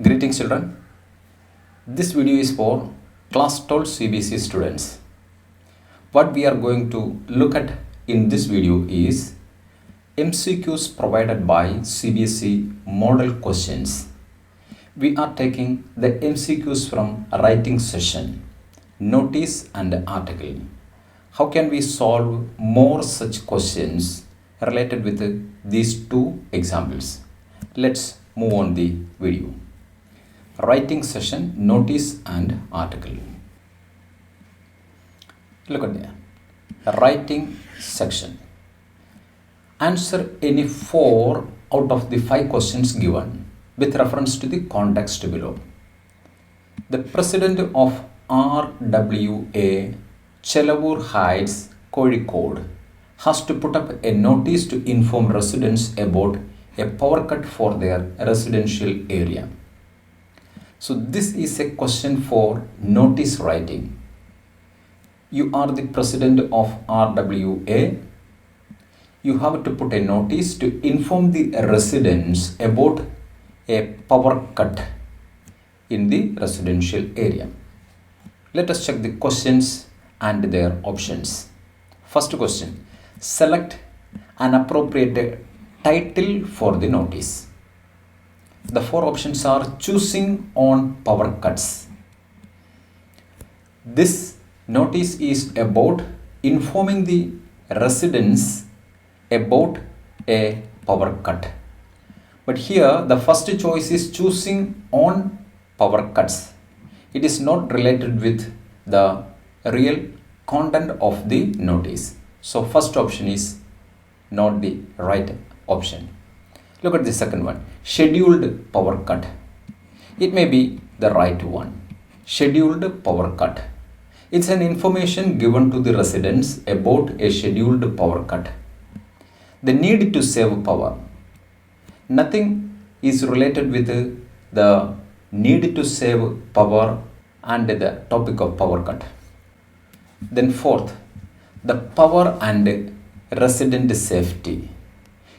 Greetings children. This video is for class 12 CBSE students. What we are going to look at in this video is MCQs provided by CBSE model questions. We are taking the MCQs from writing session, notice and article. How can we solve more such questions related with these two examples? Let's move on the video. Writing session, notice and article. Look at there. Writing section. Answer any 4 out of the 5 questions given with reference to the context below. The president of RWA Chelavur Heights, Kozhikode has to put up a notice to inform residents about a power cut for their residential area. So this is a question for notice writing. You are the president of RWA. You have to put a notice to inform the residents about a power cut in the residential area. Let us check the questions and their options. First question, select an appropriate title for the notice. The 4 options are choosing on power cuts. This notice is about informing the residents about a power cut. But here the first choice is choosing on power cuts. It is not related with the real content of the notice. So first option is not the right option. Look at the second one, scheduled power cut. It may be the right one. Scheduled power cut. It's an information given to the residents about a scheduled power cut. The need to save power. Nothing is related with the need to save power and the topic of power cut. Then fourth, the power and resident safety.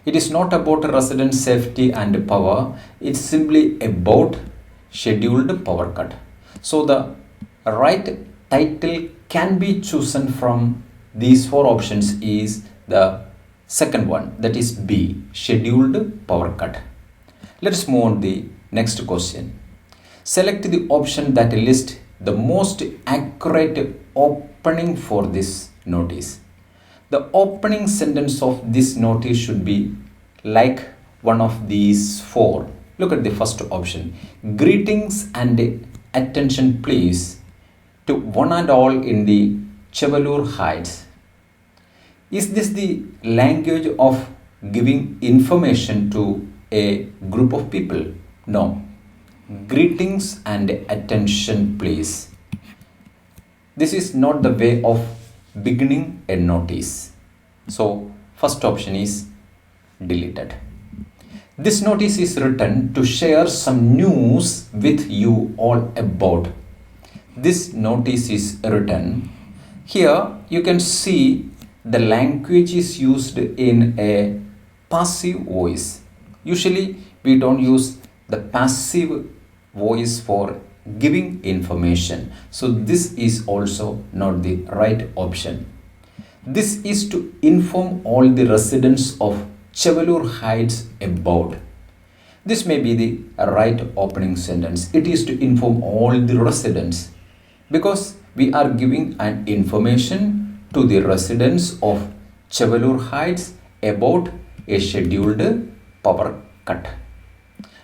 It is not about resident safety and power. It's simply about scheduled power cut. So the right title can be chosen from these 4 options is the second one, that is B, scheduled power cut. Let us move on to the next question. Select the option that lists the most accurate opening for this notice. The opening sentence of this notice should be like one of these 4. Look at the first option. Greetings and attention please to one and all in the Chevalur Heights. Is this the language of giving information to a group of people? No. Greetings and attention please. This is not the way of beginning a notice. So first option is deleted. This notice is written to share some news with you all about. This notice is written. Here you can see the language is used in a passive voice. Usually we don't use the passive voice for giving information. So this is also not the right option. This is to inform all the residents of Chevalur Heights about. This may be the right opening sentence. It is to inform all the residents because we are giving an information to the residents of Chevalur Heights about a scheduled power cut.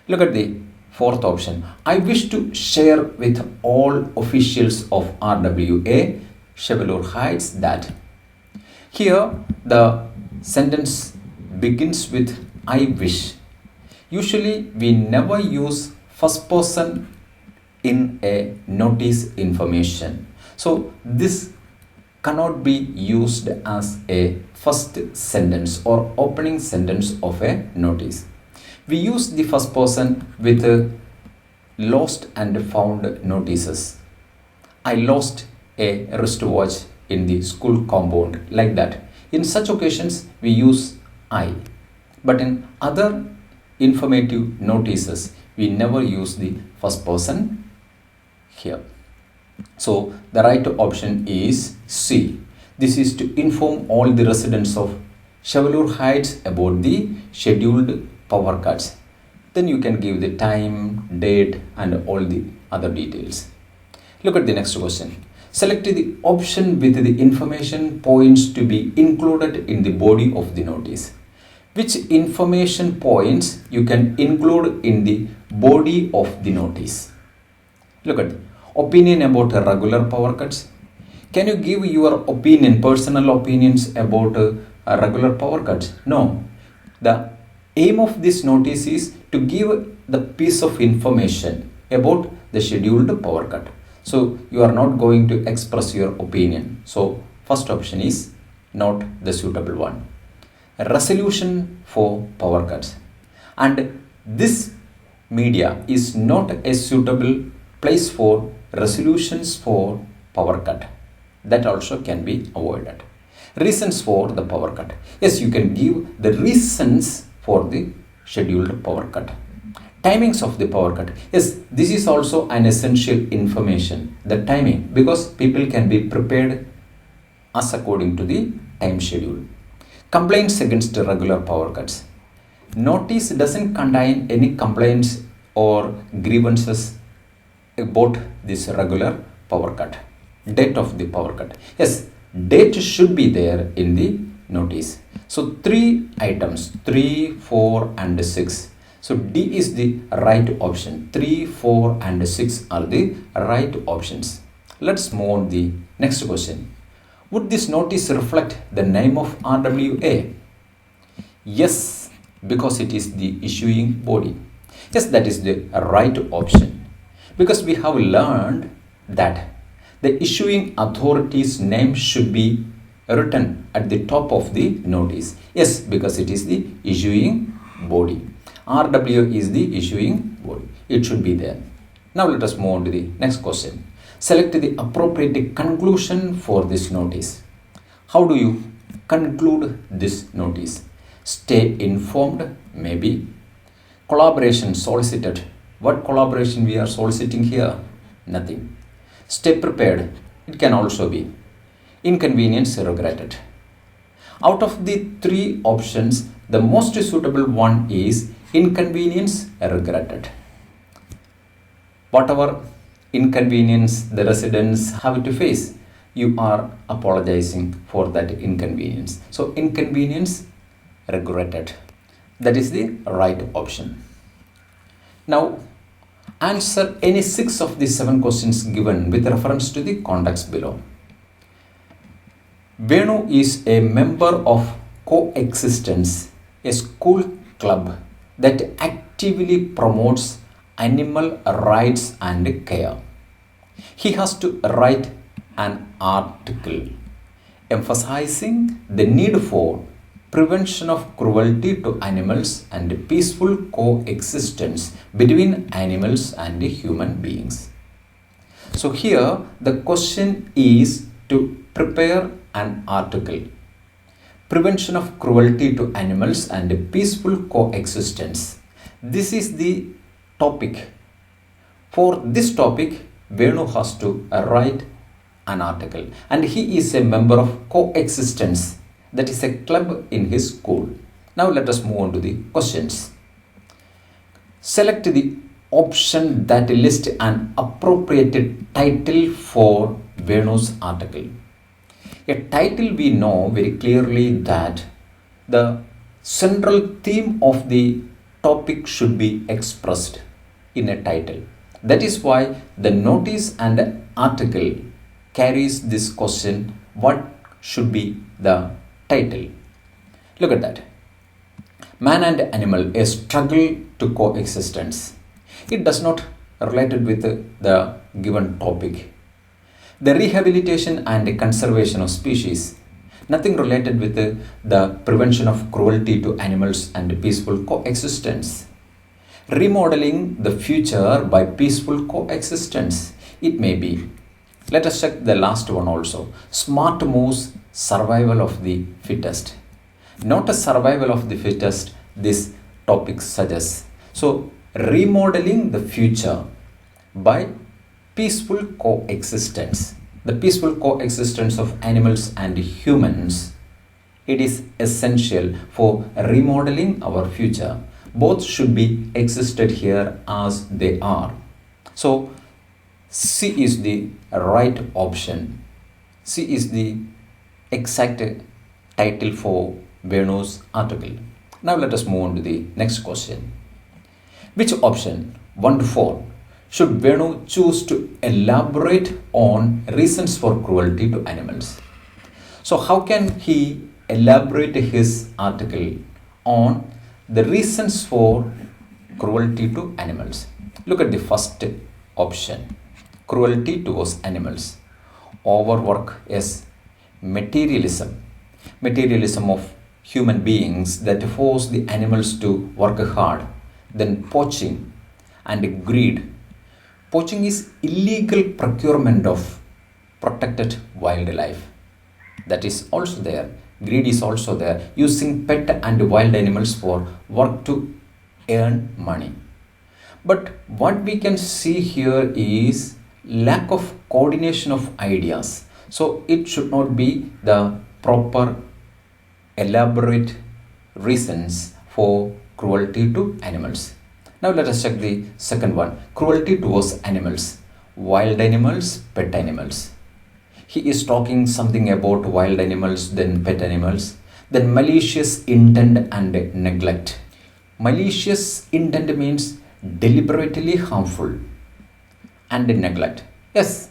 Look at the 4th option. I wish to share with all officials of RWA Chevalur Heights that. Here the sentence begins with I wish. Usually we never use first person in a notice information. So this cannot be used as a first sentence or opening sentence of a notice. We use the first person with lost and found notices. I lost a wristwatch in the school compound, like that. In such occasions we use I. But in other informative notices We never use the first person here. So the right option is C. This is to inform all the residents of Chevelure Heights about the scheduled power cuts. Then you can give the time, date and all the other details. Look at the next question. Select the option with the information points to be included in the body of the notice. Which information points you can include in the body of the notice? Look at opinion about regular power cuts. Can you give your opinion, personal opinions about regular power cuts? No. The aim of this notice is to give the piece of information about the scheduled power cut. So you are not going to express your opinion. So first option is not the suitable one. A resolution for power cuts. And this media is not a suitable place for resolutions for power cut. That also can be avoided. Reasons for the power cut. Yes, you can give the reasons for the scheduled power cut. Timings of the power cut. Yes, this is also an essential information. The timing, because people can be prepared as according to the time schedule. Complaints against regular power cuts. Notice doesn't contain any complaints or grievances about this regular power cut. Date of the power cut. Yes, date should be there in the notice. So 3 items, 3, 4 and 6. So D is the right option. 3, 4 and 6 are the right options. Let's move on the next question. Would this notice reflect the name of RWA? Yes, because it is the issuing body. Yes, that is the right option. Because we have learned that the issuing authority's name should be written at the top of the notice. Yes, because it is the issuing body. RWA is the issuing body. It should be there. Now let us move on to the next question. Select the appropriate conclusion for this notice. How do you conclude this notice? Stay informed, maybe. Collaboration solicited. What collaboration we are soliciting here? Nothing. Stay prepared. It can also be. Inconvenience regretted. Out of the 3 options, the most suitable one is inconvenience regretted. Whatever inconvenience the residents have to face, you are apologizing for that inconvenience. So inconvenience regretted. That is the right option. Now answer any 6 of the 7 questions given with reference to the context below. Venu is a member of Coexistence, a school club that actively promotes animal rights and care. He has to write an article emphasizing the need for prevention of cruelty to animals and peaceful coexistence between animals and human beings. So here the question is to prepare an article. Prevention of cruelty to animals and peaceful coexistence. This is the topic. For this topic, Venu has to write an article. And he is a member of Coexistence. That is a club in his school. Now let us move on to the questions. Select the option that lists an appropriate title for Venu's article. A title, we know very clearly that the central theme of the topic should be expressed in a title. That is why the notice and article carries this question, what should be the title? Look at that. Man and animal, a struggle to coexistence. It does not related with the given topic. The rehabilitation and conservation of species. Nothing related with the prevention of cruelty to animals and peaceful coexistence. Remodeling the future by peaceful coexistence. It may be. Let us check the last one also. Smart moves, survival of the fittest. Not a survival of the fittest, this topic suggests. So remodeling the future by peaceful coexistence. The peaceful coexistence of animals and humans, it is essential for remodeling our future. Both should be existed here as they are. So C is the right option. C is the exact title for Venu's article. Now let us move on to the next question. Which option, 1 to 4, should Venu choose to elaborate on reasons for cruelty to animals? So how can he elaborate his article on the reasons for cruelty to animals? Look at the first option, cruelty towards animals. Overwork is materialism. Materialism of human beings that force the animals to work hard. Then poaching and greed. Poaching is illegal procurement of protected wildlife. That is also there. Greed is also there. Using pet and wild animals for work to earn money. But what we can see here is lack of coordination of ideas. So it should not be the proper elaborate reasons for cruelty to animals. Now let us check the second one, cruelty towards animals, wild animals, pet animals. He is talking something about wild animals, then pet animals, then malicious intent and neglect. Malicious intent means deliberately harmful, and neglect. Yes,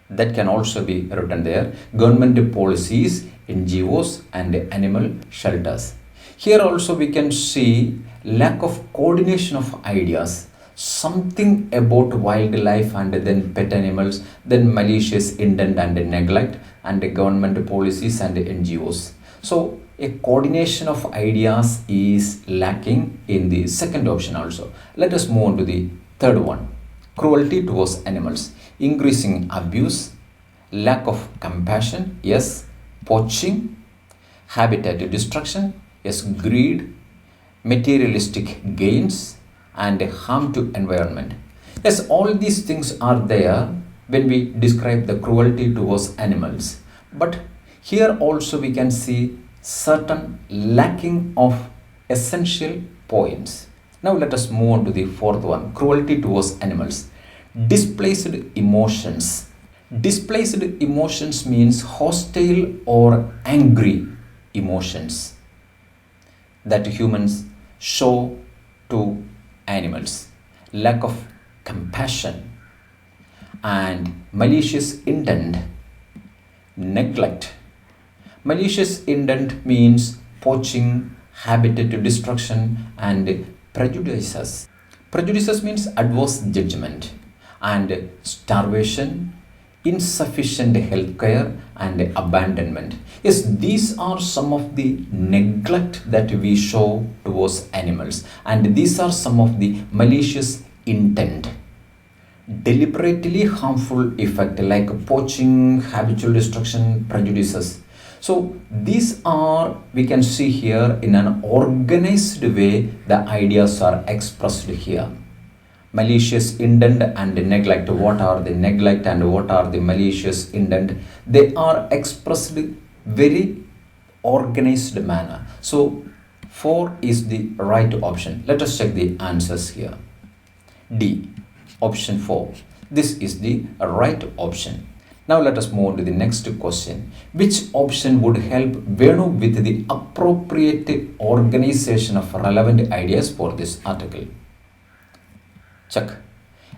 that can also be written there. Government policies, NGOs and animal shelters. Here also we can see lack of coordination of ideas. Something about wildlife and then pet animals, then malicious intent and neglect, and government policies and NGOs. So a coordination of ideas is lacking in the second option also. Let us move on to the third one, cruelty towards animals, increasing abuse, lack of compassion, yes, poaching, habitat destruction, yes, greed, materialistic gains, and harm to environment. Yes, all these things are there when we describe the cruelty towards animals. But here also we can see certain lacking of essential points. Now let us move on to the fourth one, cruelty towards animals. Displaced emotions. Displaced emotions means hostile or angry emotions that humans show to animals. Lack of compassion and malicious intent, neglect. Malicious intent means poaching, habitat destruction, and prejudices. Prejudices means adverse judgment and starvation, insufficient health care, and abandonment. Yes, these are some of the neglect that we show towards animals, and these are some of the malicious intent, deliberately harmful effect like poaching, habitual destruction, prejudices. So these are, we can see here in an organized way, the ideas are expressed here. Malicious intent and neglect. What are the neglect and what are the malicious intent? They are expressed very organized manner. So 4 is the right option. Let us check the answers here. D, option 4. This is the right option. Now let us move on to the next question. Which option would help Venu with the appropriate organization of relevant ideas for this article? Check.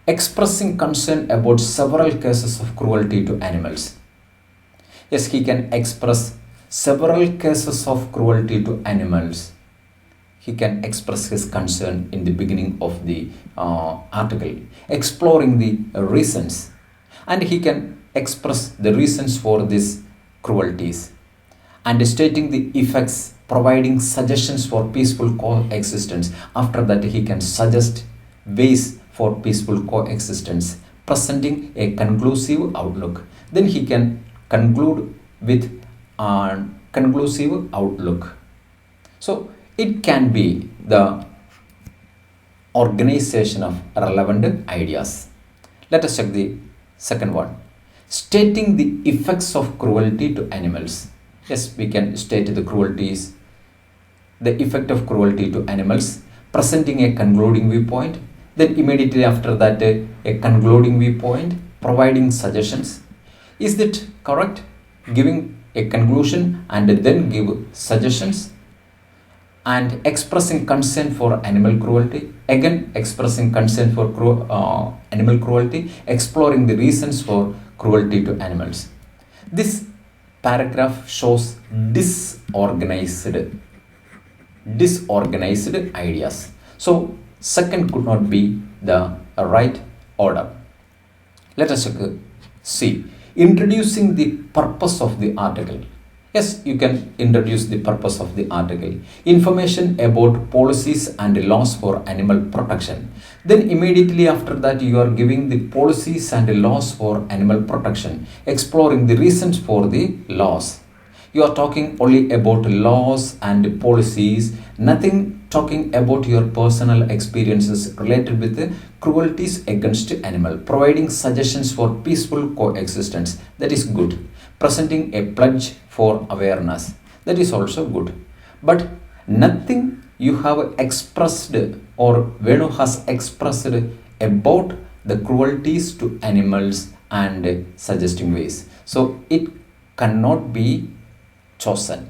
Expressing concern about several cases of cruelty to animals. Yes, he can express several cases of cruelty to animals. He can express his concern in the beginning of the article, exploring the reasons, and he can express the reasons for these cruelties and stating the effects, providing suggestions for peaceful coexistence. After that, he can suggest ways for peaceful coexistence, presenting a conclusive outlook. Then he can conclude with a conclusive outlook. So it can be the organization of relevant ideas. Let us check the second one. Stating the effects of cruelty to animals. Yes, we can state the cruelties, the effect of cruelty to animals, presenting a concluding viewpoint, then immediately after that a concluding viewpoint, providing suggestions. Is that correct? Giving a conclusion and then give suggestions, and expressing concern for animal cruelty, again expressing concern for animal cruelty, exploring the reasons for cruelty to animals. This paragraph shows disorganized ideas. So second could not be the right order. Let us see. Introducing the purpose of the article. Yes, you can introduce the purpose of the article. Information about policies and laws for animal protection. Then immediately after that you are giving the policies and laws for animal protection, exploring the reasons for the laws. You are talking only about laws and policies, nothing talking about your personal experiences related with the cruelties against animal, providing suggestions for peaceful coexistence. That is good. Presenting a pledge for awareness. That is also good. But nothing you have expressed or Venu has expressed about the cruelties to animals and suggesting ways. So it cannot be chosen.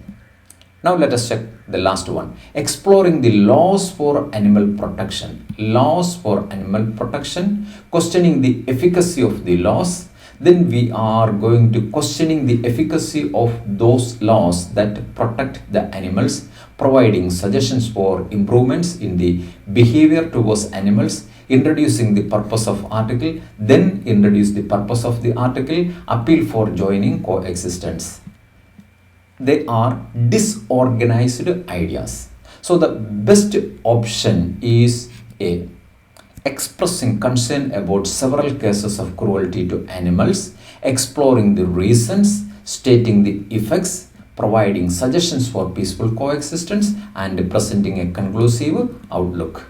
Now let us check the last one. Exploring the laws for animal protection. Laws for animal protection. Questioning the efficacy of the laws. Then we are going to questioning the efficacy of those laws that protect the animals. Providing suggestions for improvements in the behavior towards animals. Introducing the purpose of article. Then introduce the purpose of the article. Appeal for joining coexistence. They are disorganized ideas. So the best option is A. Expressing concern about several cases of cruelty to animals, exploring the reasons, stating the effects, providing suggestions for peaceful coexistence, and presenting a conclusive outlook.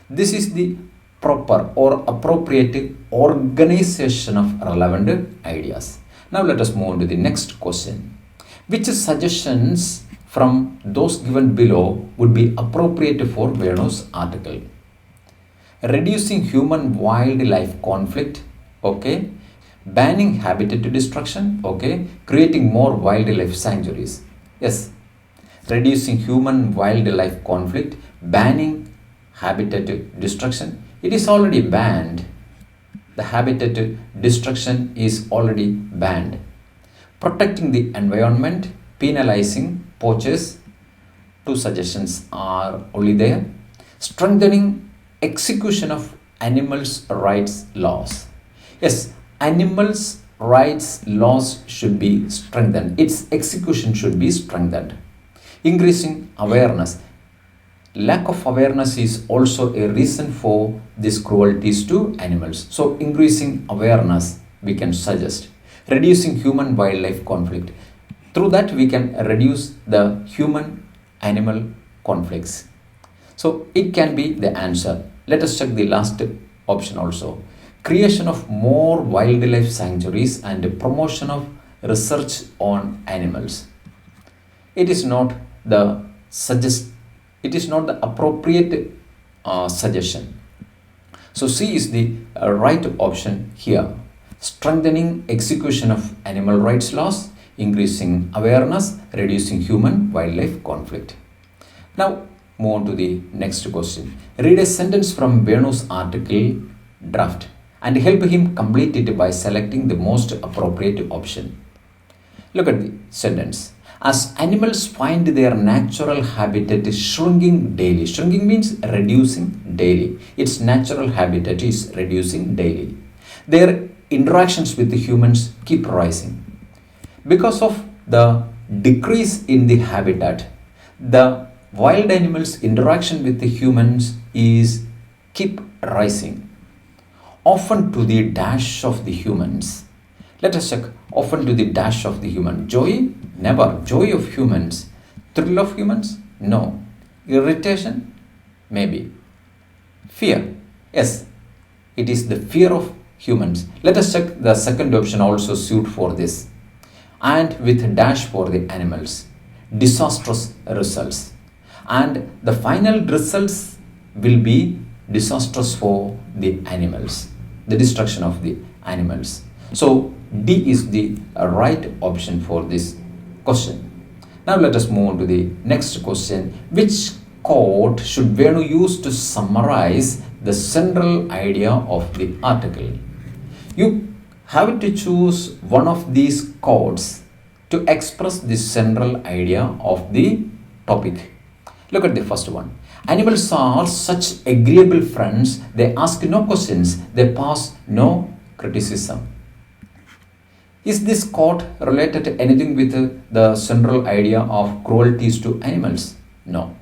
This is the proper or appropriate organization of relevant ideas. Now let us move on to the next question. Which suggestions from those given below would be appropriate for Venu's article? Reducing human-wildlife conflict, okay. Banning habitat destruction, okay. Creating more wildlife sanctuaries. Yes. Reducing human-wildlife conflict, banning habitat destruction. It is already banned. The habitat destruction is already banned. Protecting the environment, penalizing poachers. Two suggestions are only there. Strengthening execution of animals' rights laws. Yes, animals' rights laws should be strengthened. Its execution should be strengthened. Increasing awareness. Lack of awareness is also a reason for these cruelties to animals. So increasing awareness we can suggest. Reducing human-wildlife conflict. Through that we can reduce the human-animal conflicts. So it can be the answer. Let us check the last option also. Creation of more wildlife sanctuaries and promotion of research on animals. It is not the appropriate suggestion. So C is the right option here. Strengthening execution of animal rights laws, increasing awareness, reducing human-wildlife conflict. Now move on to the next question. Read a sentence from Venu's article draft and help him complete it by selecting the most appropriate option. Look at the sentence. As animals find their natural habitat shrinking daily. Shrinking means reducing daily. Its natural habitat is reducing daily. Their interactions with the humans keep rising. Because of the decrease in the habitat, the wild animals' interaction with the humans is keep rising, often to the dash of the humans. Let us check. Often to the dash of the human. Joy? Never. Joy of humans. Thrill of humans? No. Irritation? Maybe. Fear. Yes, it is the fear of humans. Let us check the second option also suit for this. And with dash for the animals. Disastrous results. And the final results will be disastrous for the animals. The destruction of the animals. So D is the right option for this question. Now let us move on to the next question. Which quote should Venu use to summarize the central idea of the article? You have to choose one of these quotes to express the central idea of the topic. Look at the first one. Animals are such agreeable friends, they ask no questions, they pass no criticism. Is this quote related to anything with the central idea of cruelties to animals? No.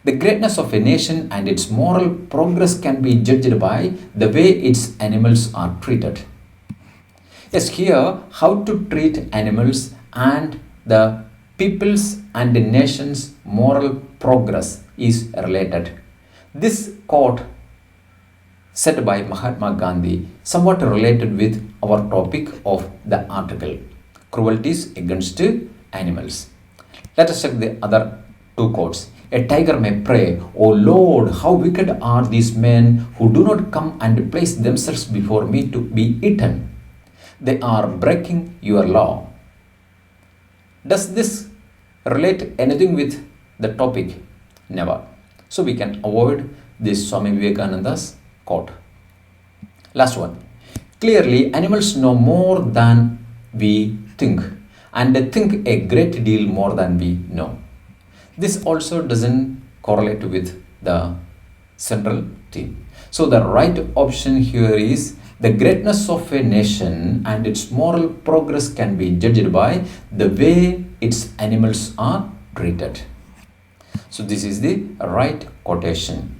The greatness of a nation and its moral progress can be judged by the way its animals are treated. Yes, here how to treat animals and the people's and the nation's moral progress is related. This quote said by Mahatma Gandhi somewhat related with our topic of the article, cruelties against animals. Let us check the other two quotes. A tiger may pray, "O Lord, how wicked are these men who do not come and place themselves before me to be eaten. They are breaking your law." Does this relate anything with the topic? Never. So we can avoid this Swami Vivekananda's quote. Last one. Clearly, animals know more than we think, and they think a great deal more than we know. This also doesn't correlate with the central theme. So the right option here is the greatness of a nation and its moral progress can be judged by the way its animals are treated. So this is the right quotation.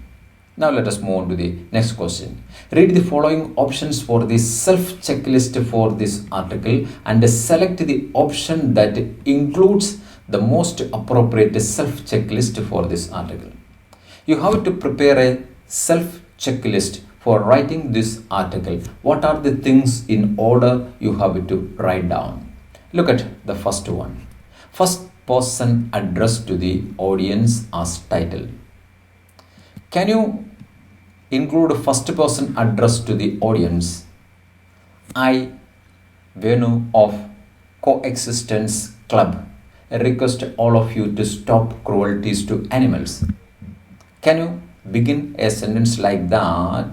Now let us move on to the next question. Read the following options for the self-checklist for this article and select the option that includes the most appropriate self-checklist for this article. You have to prepare a self-checklist for writing this article. What are the things in order you have to write down? Look at the first one. First person addressed to the audience as title. Can you include first person address to the audience? I, Venu of Coexistence Club, request all of you to stop cruelties to animals. Can you begin a sentence like that?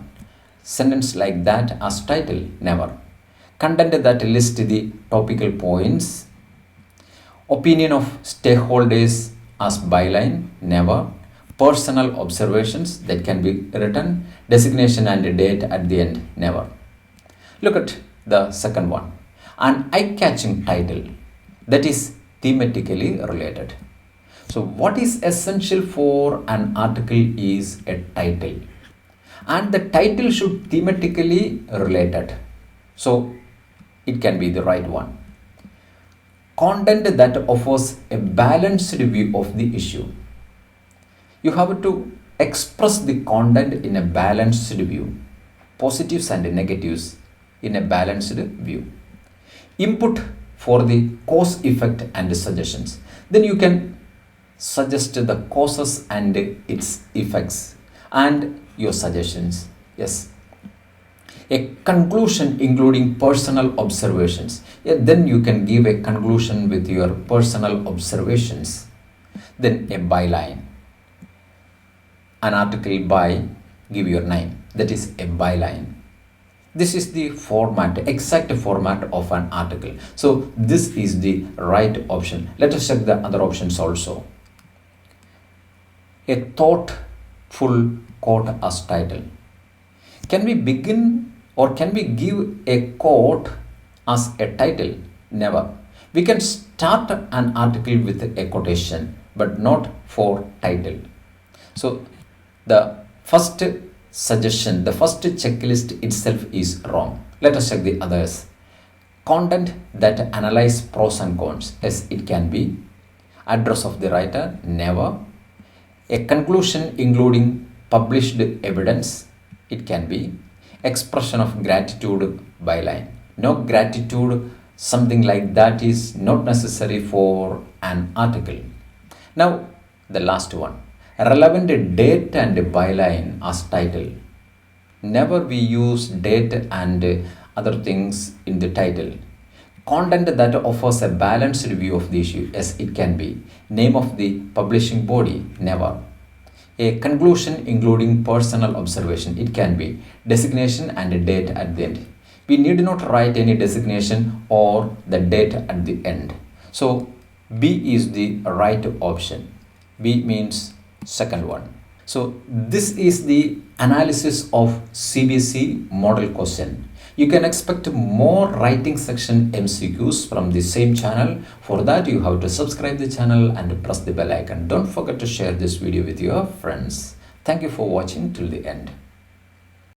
Sentence like that as title? Never. Content that lists the topical points. Opinion of stakeholders as byline? Never. Personal observations that can be written. Designation and date at the end? Never. Look at the second one. An eye-catching title that is thematically related. So what is essential for an article is a title. And the title should thematically related. So it can be the right one. Content that offers a balanced view of the issue. You have to express the content in a balanced view. Positives and negatives in a balanced view. Input for the cause, effect and suggestions. Then you can suggest the causes and its effects and your suggestions. Yes. A conclusion including personal observations. Yeah, then you can give a conclusion with your personal observations. Then a byline. An article by, give your name. That is a byline. This is the format, exact format of an article. So this is the right option. Let us check the other options also. A thoughtful quote as title. Can we begin or can we give a quote as a title? Never. We can start an article with a quotation, but not for title. So the first suggestion, the first checklist itself is wrong. Let us check the others. Content that analyze pros and cons. Yes, it can be. Address of the writer. Never. A conclusion including published evidence, it can be expression of gratitude byline. No gratitude, something like that is not necessary for an article. Now, the last one, relevant date and byline as title. Never we use date and other things in the title. Content that offers a balanced view of the issue, yes, it can be. Name of the publishing body, never. A conclusion including personal observation, it can be. Designation and a date at the end. We need not write any designation or the date at the end. So B is the right option. B means second one. So this is the analysis of CBSE model question. You can expect more writing section MCQs from the same channel. For that, you have to subscribe the channel and press the bell icon. Don't forget to share this video with your friends. Thank you for watching till the end.